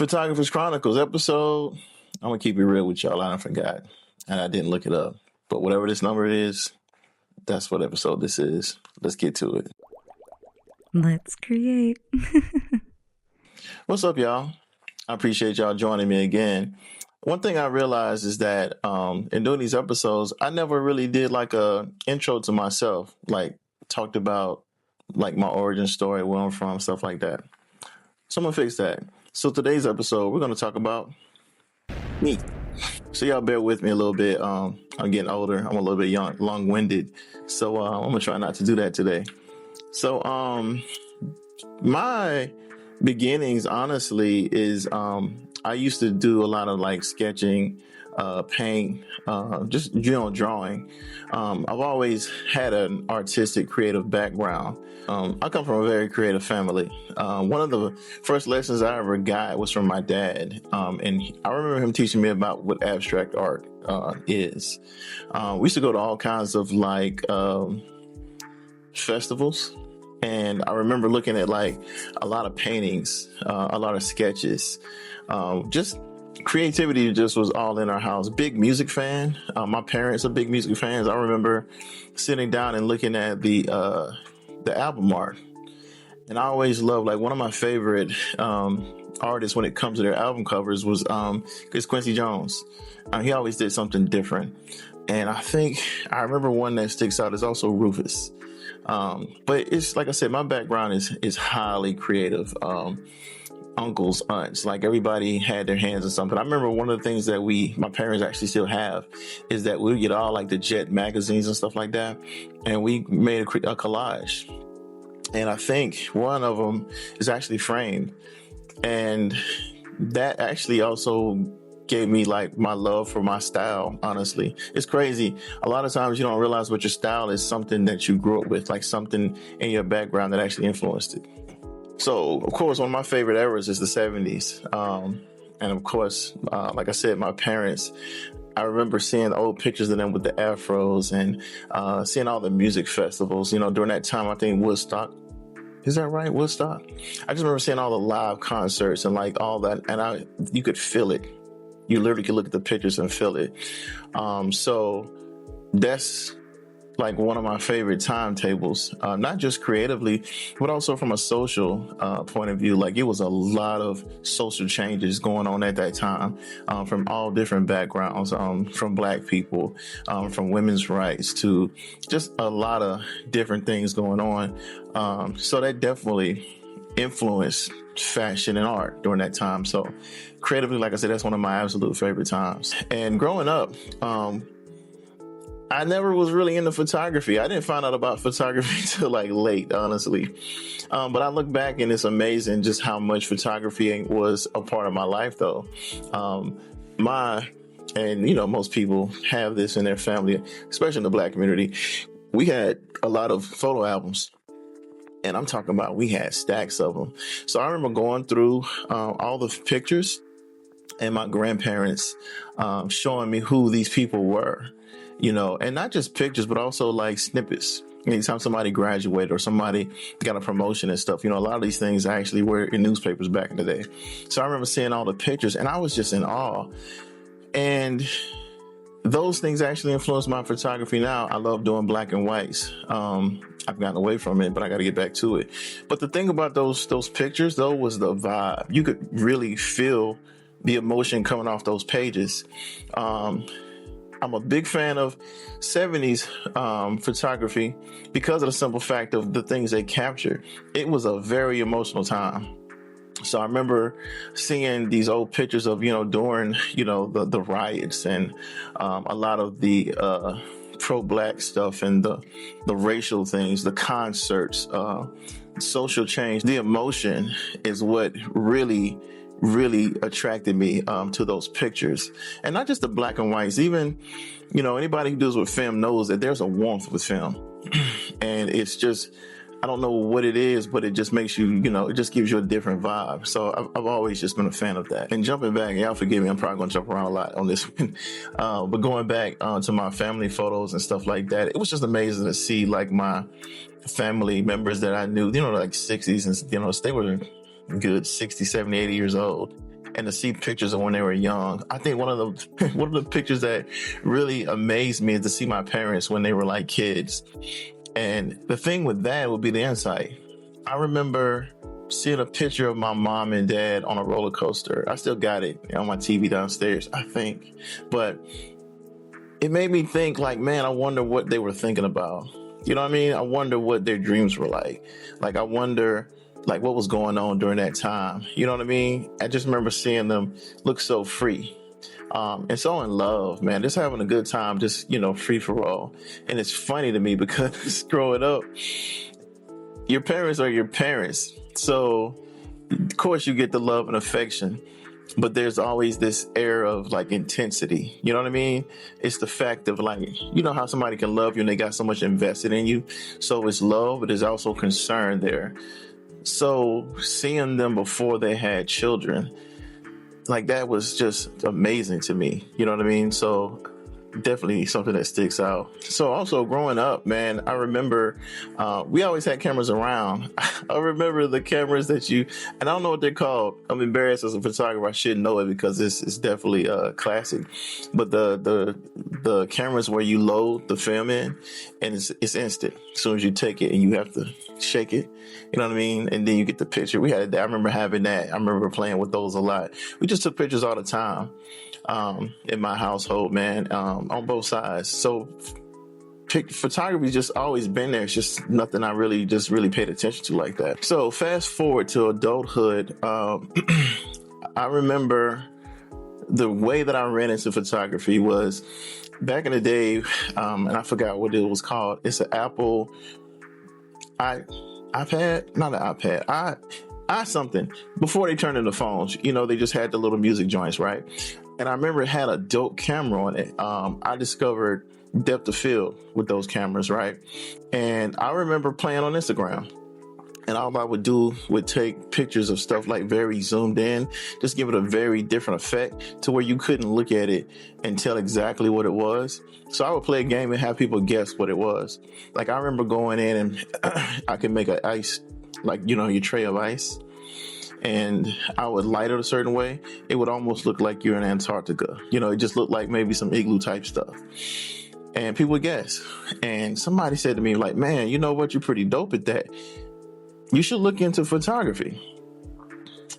Photographer's Chronicles episode. I'm gonna keep it real with y'all. I forgot, and I didn't look it up. But whatever this number is, that's what episode this is. Let's get to it. Let's create. What's up, y'all? I appreciate y'all joining me again. One thing I realized is that in doing these episodes, I never really did like a intro to myself, like talked about like my origin story, where I'm from, stuff like that. So I'm gonna fix that. So today's episode, we're gonna talk about me. So y'all bear with me a little bit. I'm getting older. I'm a little bit young, long-winded. So I'm gonna try not to do that today. So my beginnings, honestly, is I used to do a lot of like sketching, paint, just drawing. I've always had an artistic, creative background. I come from a very creative family. One of the first lessons I ever got was from my dad, and I remember him teaching me about what abstract art is. We used to go to all kinds of like festivals. And I remember looking at like a lot of paintings, a lot of sketches, just creativity just was all in our house. Big music fan. My parents are big music fans. I remember sitting down and looking at the album art. And I always loved, like, one of my favorite artists when it comes to their album covers was Quincy Jones. He always did something different. And I remember one that sticks out is also Rufus. But it's like I said, my background is highly creative. Uncles, aunts, like everybody had their hands in something. I remember one of the things that my parents actually still have is that we get all like the Jet magazines and stuff like that. And we made a collage. And I think one of them is actually framed. And that actually also gave me like my love for my style. Honestly, it's crazy. A lot of times you don't realize what your style is something that you grew up with, like something in your background that actually influenced it. So of course, one of my favorite eras is the 70s. And of course, like I said, my parents, I remember seeing old pictures of them with the afros and seeing all the music festivals, during that time. I think Woodstock. Is that right? Woodstock? I just remember seeing all the live concerts and like all that. And you could feel it. You literally could look at the pictures and feel it. So that's like one of my favorite timetables, not just creatively, but also from a social point of view. Like it was a lot of social changes going on at that time, from all different backgrounds, from Black people, from women's rights to just a lot of different things going on. So that definitely influenced fashion and art during that time. So creatively, like I said, that's one of my absolute favorite times. And growing up, I never was really into photography. I didn't find out about photography till like late, honestly. But I look back and it's amazing just how much photography was a part of my life, though. Most people have this in their family, especially in the Black community. We had a lot of photo albums. And I'm talking about we had stacks of them. So I remember going through all the pictures and my grandparents showing me who these people were. And not just pictures, but also like snippets. Anytime somebody graduated or somebody got a promotion and stuff, a lot of these things actually were in newspapers back in the day. So I remember seeing all the pictures and I was just in awe. And those things actually influenced my photography now. I love doing black and whites. I've gotten away from it, but I got to get back to it. But the thing about those pictures, though, was the vibe. You could really feel the emotion coming off those pages. I'm a big fan of 70s photography because of the simple fact of the things they captured. It was a very emotional time. So I remember seeing these old pictures of, during, the riots and a lot of the pro-Black stuff and the racial things, the concerts, social change. The emotion is what really attracted me to those pictures. And not just the black and whites, even, anybody who deals with film knows that there's a warmth with film. And it's just, I don't know what it is, but it just makes you, it just gives you a different vibe. So I've always just been a fan of that. And jumping back, y'all forgive me, I'm probably going to jump around a lot on this one. But going back to my family photos and stuff like that, it was just amazing to see like my family members that I knew, like 60s and, they were good 60, 70, 80 years old. and to see pictures of when they were young. I think one of the pictures that really amazed me is to see my parents when they were like kids. And the thing with that would be the insight. I remember seeing a picture of my mom and dad on a roller coaster. I still got it on my TV downstairs, I think. But it made me think like, man, I wonder what they were thinking about. You know what I mean? I wonder what their dreams were like. Like, I wonder like what was going on during that time. You know what I mean? I just remember seeing them look so free. And so in love, man, just having a good time, just, free for all. And it's funny to me because growing up, your parents are your parents. So of course you get the love and affection, but there's always this air of like intensity. You know what I mean? It's the fact of like, you know how somebody can love you and they got so much invested in you. So it's love, but there's also concern there. So seeing them before they had children, like that was just amazing to me. You know what I mean? So definitely something that sticks out. So also growing up, man, I remember we always had cameras around. I remember the cameras that and I don't know what they're called. I'm embarrassed as a photographer. I should know it because it's definitely classic. But the cameras where you load the film in and it's instant. As soon as you take it and you have to shake it, you know what I mean? And then you get the picture. I remember having that. I remember playing with those a lot. We just took pictures all the time. In my household, man, on both sides. So photography's just always been there. It's just nothing I really paid attention to like that. So fast forward to adulthood. I remember the way that I ran into photography was back in the day, and I forgot what it was called. It's an Apple iPad, not an iPad. I something before they turned into phones, they just had the little music joints, right? And I remember it had a dope camera on it. I discovered depth of field with those cameras, right? And I remember playing on Instagram. And all I would take pictures of stuff like very zoomed in, just give it a very different effect to where you couldn't look at it and tell exactly what it was. So I would play a game and have people guess what it was. Like I remember going in and I could make an ice, like, your tray of ice. And I would light it a certain way. It would almost look like you're in Antarctica. It just looked like maybe some igloo type stuff. And people would guess. And somebody said to me like, man, you know what? You're pretty dope at that. You should look into photography.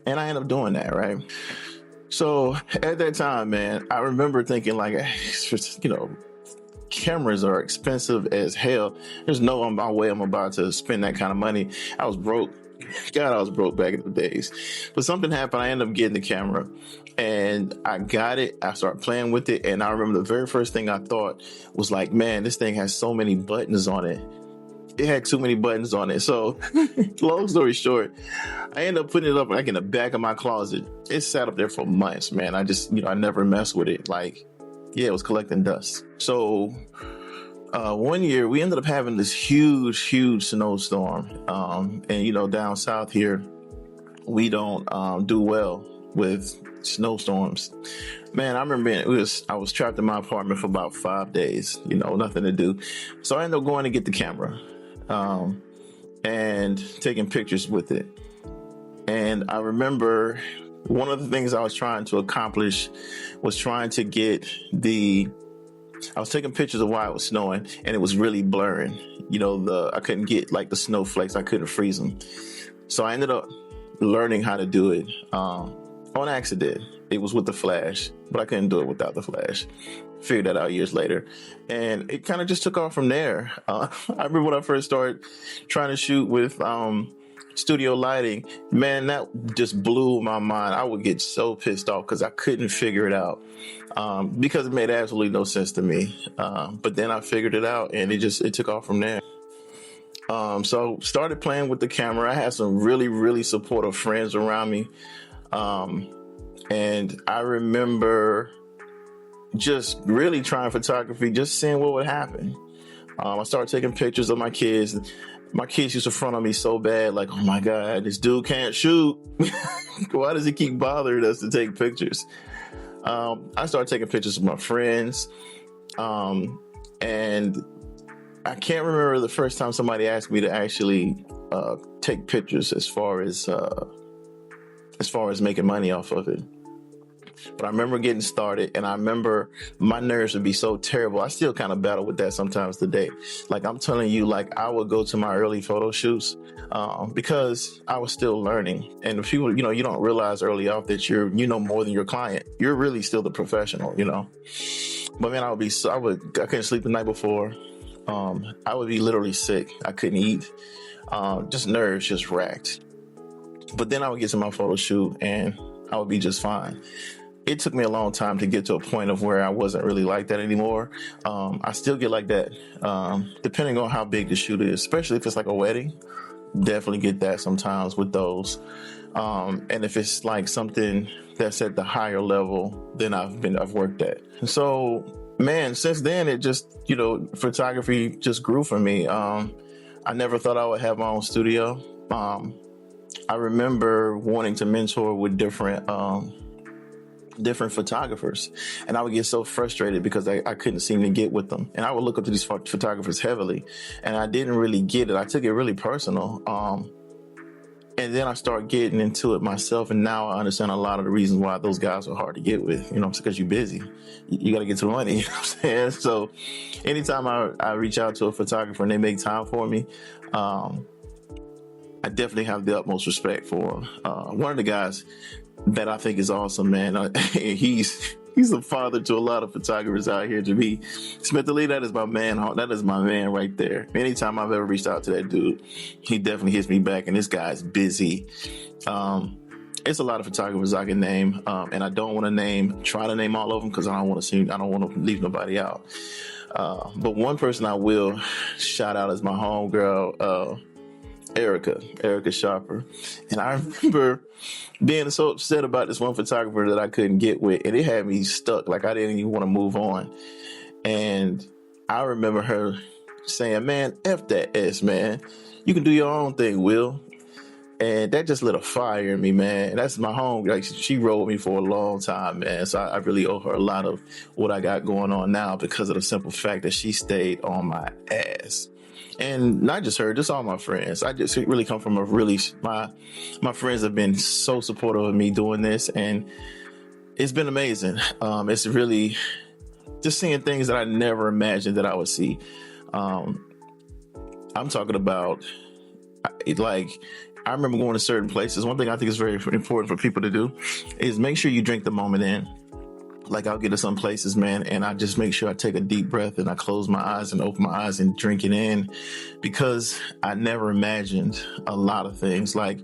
And I ended up doing that, right? So at that time, man, I remember thinking like, cameras are expensive as hell. There's no way I'm about to spend that kind of money. I was broke. God, I was broke back in the days. But something happened. I ended up getting the camera and I got it. I started playing with it. And I remember the very first thing I thought was like, man, this thing has so many buttons on it. It had too many buttons on it. So long story short, I ended up putting it up like in the back of my closet. It sat up there for months, man. I just, I never messed with it. Like, yeah, it was collecting dust. So one year we ended up having this huge snowstorm. And down south here, we don't do well with snowstorms. Man, I remember I was trapped in my apartment for about 5 days, nothing to do. So I ended up going to get the camera and taking pictures with it. And I remember one of the things I was trying to accomplish was trying to get I was taking pictures of while it was snowing and it was really blurring. I couldn't get like the snowflakes. I couldn't freeze them. So I ended up learning how to do it on accident. It was with the flash, but I couldn't do it without the flash. Figured that out years later. And it kind of just took off from there. I remember when I first started trying to shoot with studio lighting, man, that just blew my mind. I would get so pissed off because I couldn't figure it out because it made absolutely no sense to me. But then I figured it out and it took off from there. So started playing with the camera. I had some really supportive friends around me. And I remember just really trying photography, just seeing what would happen. I started taking pictures of my kids. My kids used to front on me so bad, like, oh my God, this dude can't shoot. Why does he keep bothering us to take pictures? I started taking pictures of my friends. And I can't remember the first time somebody asked me to actually take pictures as far as making money off of it. But I remember getting started, and I remember my nerves would be so terrible. I still kind of battle with that sometimes today. Like I'm telling you, like I would go to my early photo shoots because I was still learning. And if people, you don't realize early off that you know more than your client. You're really still the professional, But man, I couldn't sleep the night before. I would be literally sick. I couldn't eat. Just nerves, just racked. But then I would get to my photo shoot and I would be just fine. It took me a long time to get to a point of where I wasn't really like that anymore. I still get like that, depending on how big the shoot is, especially if it's like a wedding. Definitely get that sometimes with those. And if it's like something that's at the higher level than I've worked at. So, man, since then, it just, photography just grew for me. I never thought I would have my own studio. I remember wanting to mentor with different photographers, and I would get so frustrated because I couldn't seem to get with them. And I would look up to these photographers heavily, and I didn't really get it. I took it really personal. And then I started getting into it myself, and now I understand a lot of the reasons why those guys are hard to get with. It's because you're busy. You got to get to the money. You know what I'm saying? So anytime I reach out to a photographer and they make time for me, I definitely have the utmost respect for one of the guys that I think is awesome, man. He's a father to a lot of photographers out here. To me, Smith Ali, that is my man. That is my man right there. Anytime I've ever reached out to that dude, he definitely hits me back. And this guy's busy. It's a lot of photographers I can name, and I don't want to try to name all of them because I don't want to leave nobody out. But one person I will shout out is my homegirl, Erica Sharper. And I remember being so upset about this one photographer that I couldn't get with, and it had me stuck. Like I didn't even want to move on. And I remember her saying, "Man, F that S, man. You can do your own thing, Will." And that just lit a fire in me, man. That's my home. Like she rode me for a long time, man. So I really owe her a lot of what I got going on now because of the simple fact that she stayed on my ass. And not just her, just all my friends. I just really come from my friends have been so supportive of me doing this, and it's been amazing. It's really just seeing things that I never imagined that I would see. I'm talking about like, I remember going to certain places. One thing I think is very important for people to do is make sure you drink the moment in. Like I'll get to some places, man, and I just make sure I take a deep breath and I close my eyes and open my eyes and drink it in, because I never imagined a lot of things. Like,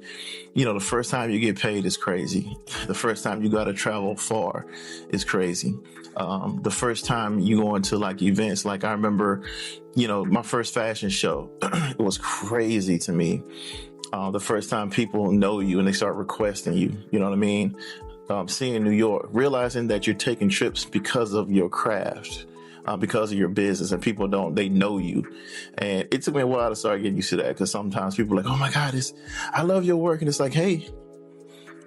the first time you get paid is crazy. The first time you got to travel far is crazy. The first time you go into like events, like I remember, my first fashion show, it was crazy to me. The first time people know you and they start requesting you, you know what I mean? Seeing New York, realizing that you're taking trips because of your craft, because of your business, and people they know you. And it took me a while to start getting used to that, because sometimes people are like, "Oh my God, I love your work." And it's like, hey,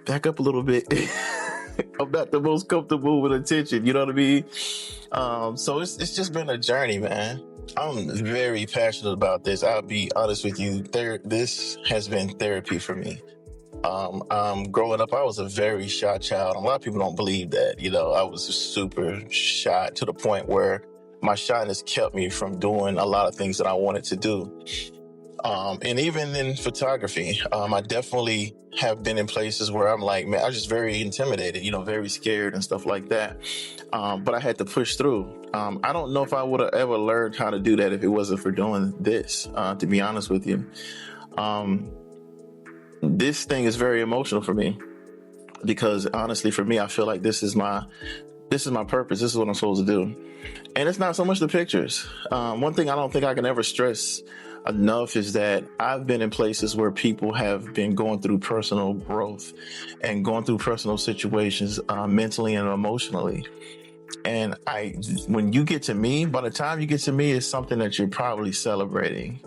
back up a little bit. I'm not the most comfortable with attention. You know what I mean? So it's just been a journey, man. I'm very passionate about this. I'll be honest with you. This has been therapy for me. Growing up, I was a very shy child. A lot of people don't believe that. I was super shy to the point where my shyness kept me from doing a lot of things that I wanted to do. And even in photography, I definitely have been in places where I'm like, man, I'm just very intimidated, very scared and stuff like that. But I had to push through. I don't know if I would have ever learned how to do that if it wasn't for doing this, to be honest with you. This thing is very emotional for me, because honestly, for me, I feel like this is my purpose. This is what I'm supposed to do. And it's not so much the pictures. One thing I don't think I can ever stress enough is that I've been in places where people have been going through personal growth and going through personal situations, mentally and emotionally. And when you get to me, by the time you get to me, it's something that you're probably celebrating.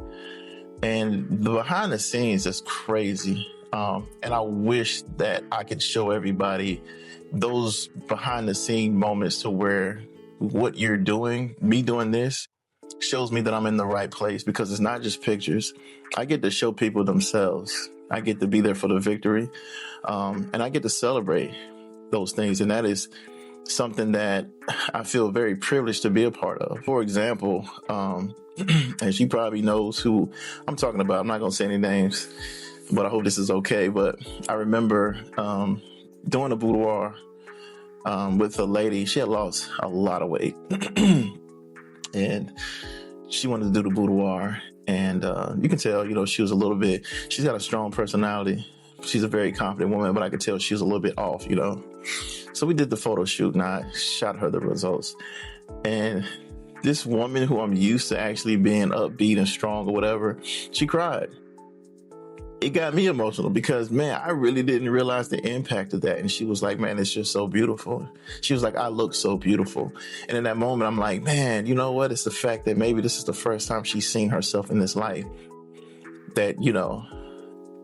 And the behind the scenes is crazy. And I wish that I could show everybody those behind the scene moments, to where what you're doing, me doing this, shows me that I'm in the right place, because it's not just pictures. I get to show people themselves. I get to be there for the victory. And I get to celebrate. those things. And that is something that I feel very privileged to be a part of. For example, and she probably knows who I'm talking about. I'm not going to say any names, but I hope this is okay. But I remember doing a boudoir with a lady. She had lost a lot of weight. And she wanted to do the boudoir. And you can tell, she was a little bit, she's got a strong personality. She's a very confident woman, but I could tell she was a little bit off, So we did the photo shoot and I shot her the results. And this woman who I'm used to actually being upbeat and strong or whatever, she cried. It got me emotional because, man, I really didn't realize the impact of that. And she was like, man, it's just so beautiful. She was like, I look so beautiful. And in that moment, I'm like, man, you know what? It's the fact that maybe this is the first time she's seen herself in this light. That,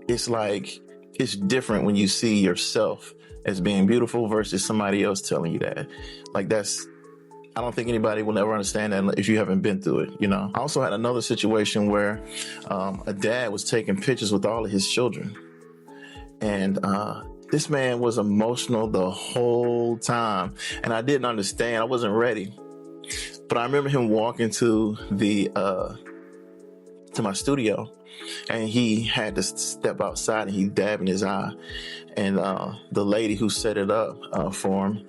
it's like, it's different when you see yourself as being beautiful versus somebody else telling you that. Like I don't think anybody will ever understand that if you haven't been through it, I also had another situation where a dad was taking pictures with all of his children. And this man was emotional the whole time. And I didn't understand. I wasn't ready. But I remember him walking to my studio. And he had to step outside and he dabbed in his eye. And the lady who set it up for him,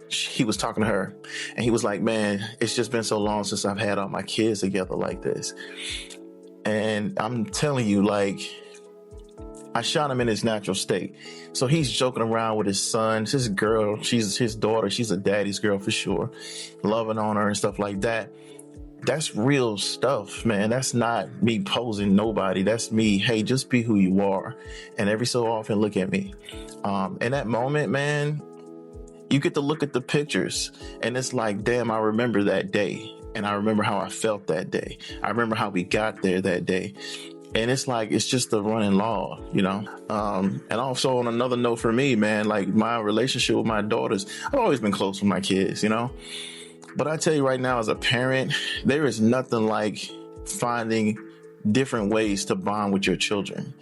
he was talking to her and he was like, man, it's just been so long since I've had all my kids together like this. And I'm telling you, like, I shot him in his natural state. So he's joking around with his son, his girl, she's his daughter. She's a daddy's girl for sure. Loving on her and stuff like that. That's real stuff, man. That's not me posing nobody. That's me. Hey, just be who you are. And every so often, look at me. In that moment, man, you get to look at the pictures and it's like, damn, I remember that day. And I remember how I felt that day. I remember how we got there that day. And it's like, it's just the running law, And also on another note for me, man, like my relationship with my daughters, I've always been close with my kids, But I tell you right now, as a parent, there is nothing like finding different ways to bond with your children.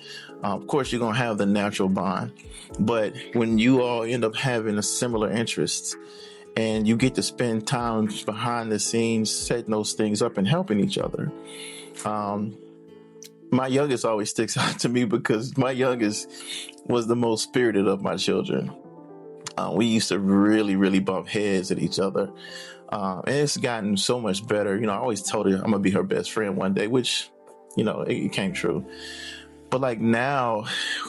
Of course, you're going to have the natural bond. But when you all end up having a similar interests and you get to spend time behind the scenes, setting those things up and helping each other. My youngest always sticks out to me because my youngest was the most spirited of my children. We used to really, really bump heads at each other. And it's gotten so much better. I always told her I'm going to be her best friend one day, which, it came true. But like now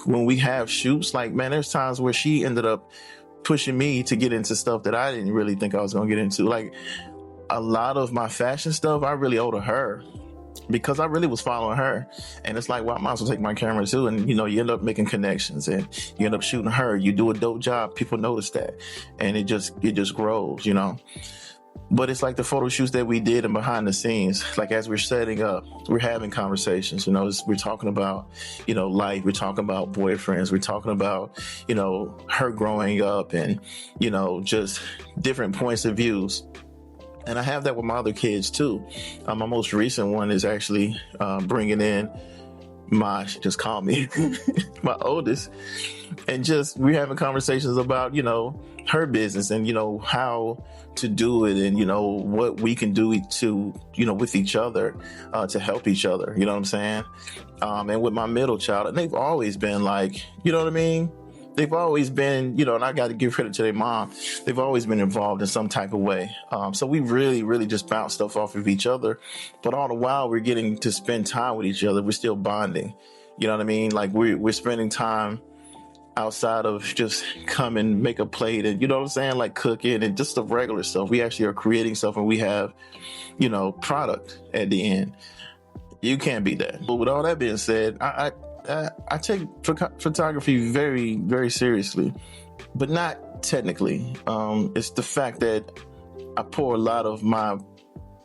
when we have shoots, like, man, there's times where she ended up pushing me to get into stuff that I didn't really think I was going to get into. Like a lot of my fashion stuff, I really owe to her because I really was following her. And it's like, well, I might as well take my camera too. And, you end up making connections and you end up shooting her. You do a dope job. People notice that. And it just grows, But it's like the photo shoots that we did and behind the scenes, like as we're setting up, we're having conversations, we're talking about, life. We're talking about boyfriends. We're talking about, her growing up and, just different points of views. And I have that with my other kids too. My most recent one is actually bringing in just call me, my oldest. And just we're having conversations about, her business and, how to do it and, what we can do to, with each other to help each other. You know what I'm saying? And with my middle child, and they've always been like, you know what I mean? They've always been, and I got to give credit to their mom. They've always been involved in some type of way. So we really, really just bounce stuff off of each other. But all the while we're getting to spend time with each other. We're still bonding. You know what I mean? Like we're spending time outside of just come and make a plate and, you know what I'm saying? Like cooking and just the regular stuff. We actually are creating stuff and we have, product at the end. You can't beat that. But with all that being said, I take photography very, very seriously, but not technically. It's the fact that I pour a lot of my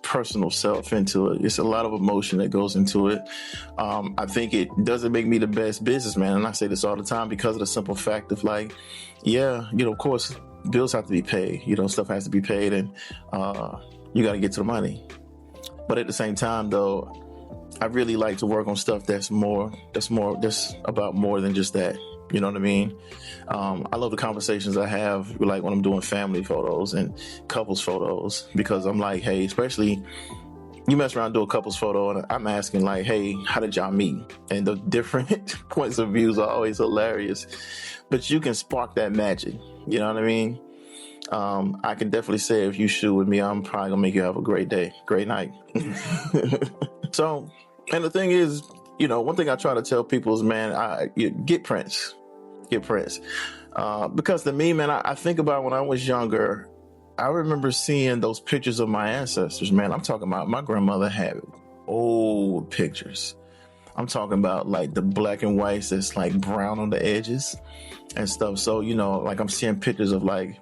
personal self into it. It's a lot of emotion that goes into it. I think it doesn't make me the best businessman. And I say this all the time because of the simple fact of like, of course, bills have to be paid, stuff has to be paid and you got to get to the money. But at the same time, though, I really like to work on stuff that's about more than just that. You know what I mean? I love the conversations I have, like when I'm doing family photos and couples photos, because I'm like, hey, especially you mess around, do a couples photo, and I'm asking like, hey, how did y'all meet? And the different points of views are always hilarious, but you can spark that magic. You know what I mean? I can definitely say if you shoot with me, I'm probably gonna make you have a great day, great night. So, and the thing is, one thing I try to tell people is, man, get prints. Get prints. Because to me, man, I think about when I was younger, I remember seeing those pictures of my ancestors, man. I'm talking about my grandmother had old pictures. I'm talking about like the black and whites that's like brown on the edges and stuff. So, like I'm seeing pictures of like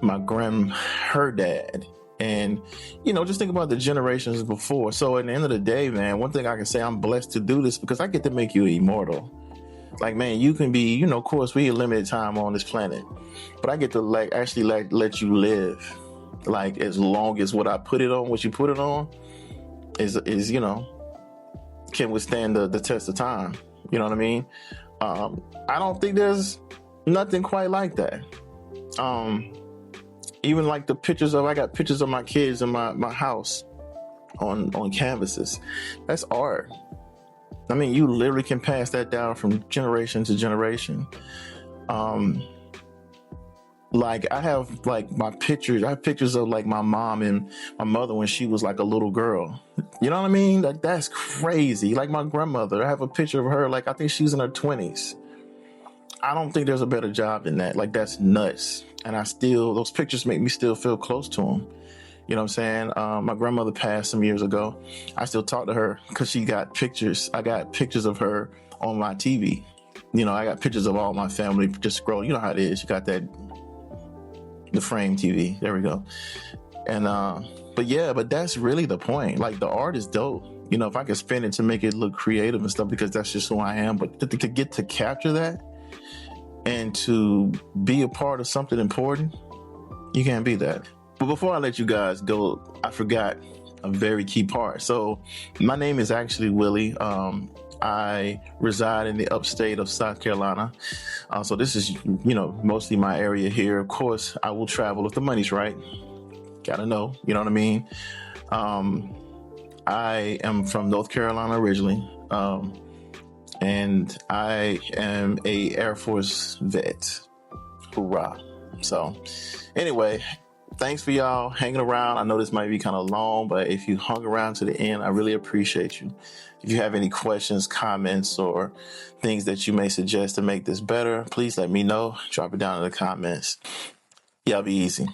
her dad. And, just think about the generations before. So at the end of the day, man, one thing I can say, I'm blessed to do this because I get to make you immortal. Like, man, you can be, of course, we have limited time on this planet, but I get to let you live, like, as long as what you put it on is can withstand the test of time. You know what I mean? I don't think there's nothing quite like that. Even like I got pictures of my kids in my house on canvases. That's art. I mean, you literally can pass that down from generation to generation. Like I have pictures of like my mom and my mother when she was like a little girl. You know what I mean? Like that's crazy. Like my grandmother, I have a picture of her, like I think she's in her 20s. I don't think there's a better job than that. Like that's nuts. And those pictures make me still feel close to them. You know what I'm saying? My grandmother passed some years ago. I still talk to her because she got pictures. I got pictures of her on my TV. I got pictures of all my family just scroll. You know how it is. You got the frame TV. There we go. And, but that's really the point. Like the art is dope. If I could spin it to make it look creative and stuff, because that's just who I am. But to get to capture that and to be a part of something important, you can't be that. But before I let you guys go, I forgot a very key part. So my name is actually Willie. I reside in the upstate of South Carolina. So this is, mostly my area here. Of course, I will travel if the money's right. Gotta know, you know what I mean? I am from North Carolina originally. And I am a Air Force vet. Hoorah. So anyway, thanks for y'all hanging around. I know this might be kind of long, but if you hung around to the end, I really appreciate you. If you have any questions, comments, or things that you may suggest to make this better, please let me know. Drop it down in the comments. Y'all be easy.